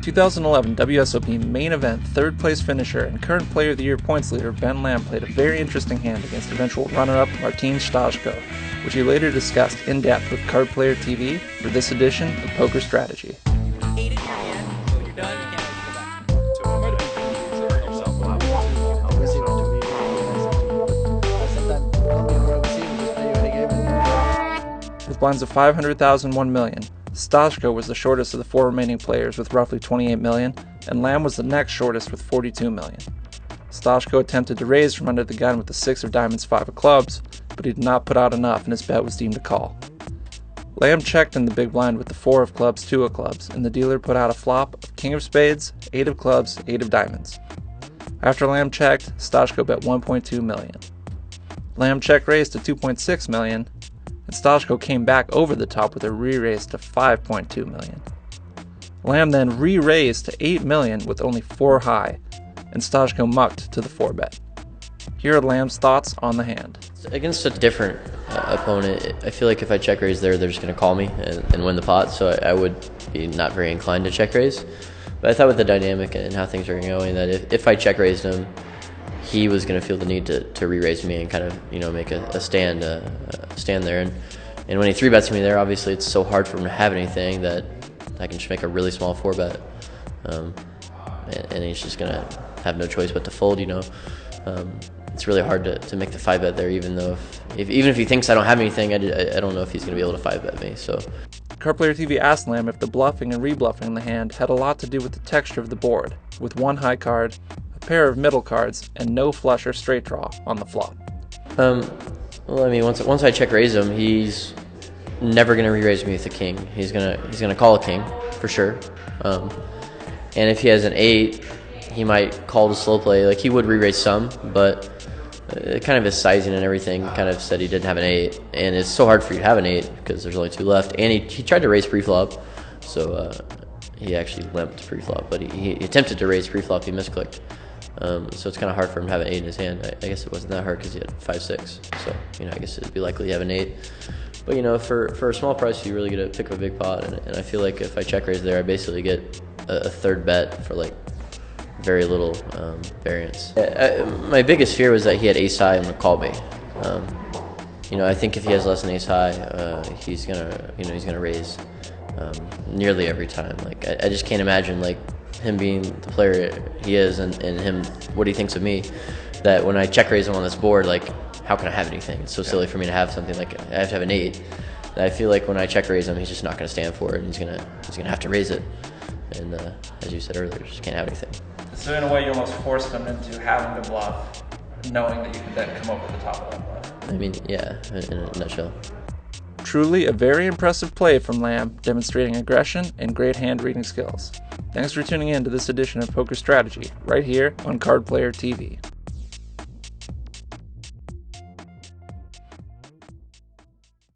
2011 WSOP Main Event third place finisher and current Player of the Year points leader Ben Lamb played a very interesting hand against eventual runner-up Martin Staszko, which he later discussed in depth with Card Player TV for this edition of Poker Strategy. With blinds of 500,000, 1 million, Staszko was the shortest of the four remaining players with roughly 28 million, and Lamb was the next shortest with 42 million. Staszko attempted to raise from under the gun with the 6 of diamonds, 5 of clubs, but he did not put out enough and his bet was deemed a call. Lamb checked in the big blind with the 4 of clubs, 2 of clubs, and the dealer put out a flop of king of spades, 8 of clubs, 8 of diamonds. After Lamb checked, Staszko bet 1.2 million. Lamb check raised to 2.6 million, and Staszko came back over the top with a re-raise to 5.2 million. Lamb then re-raised to 8 million with only 4 high, and Staszko mucked to the 4-bet. Here are Lamb's thoughts on the hand. Against a different opponent, I feel like if I check raise there, they're just going to call me and win the pot, so I would be not very inclined to check raise. But I thought with the dynamic and how things are going, that if I check raised him, he was going to feel the need to re-raise me and kind of, make a stand there. And when he 3-bets me there, obviously it's so hard for him to have anything that I can just make a really small 4-bet. And he's just going to have no choice but to fold, It's really hard to make the 5-bet there, even if he thinks I don't have anything, I don't know if he's going to be able to 5-bet me. So, Card Player TV asked Lamb if the bluffing and re-bluffing in the hand had a lot to do with the texture of the board, with 1 high card, pair of middle cards, and no flush or straight draw on the flop. Well, I mean, once I check raise him, he's never gonna re-raise me with a king. He's gonna call a king for sure. And if he has an 8, he might call the slow play. Like, he would re-raise some, but kind of his sizing and everything kind of said he didn't have an 8, and it's so hard for you to have an 8 because there's only 2 left. And he tried to raise pre-flop, so he actually limped pre-flop, but he attempted to raise pre-flop. He misclicked. So it's kind of hard for him to have an 8 in his hand. I guess it wasn't that hard because he had 5-6. So, I guess it'd be likely to have an 8. But, for a small price, you really get to pick up a big pot. And I feel like if I check raise there, I basically get a 3rd bet for, very little variance. My biggest fear was that he had ace high and would call me. I think if he has less than ace high, he's gonna raise nearly every time. I just can't imagine, him being the player he is and him what he thinks of me, that when I check raise him on this board, how can I have anything? It's so silly for me to have something I have to have an 8. And I feel like when I check raise him, he's just not going to stand for it, and he's gonna have to raise it. And as you said earlier, just can't have anything. So in a way, you almost forced him into having to bluff, knowing that you could then come over the top of that bluff. I mean, yeah, in a nutshell. Truly a very impressive play from Lamb, demonstrating aggression and great hand reading skills. Thanks for tuning in to this edition of Poker Strategy, right here on Card Player TV.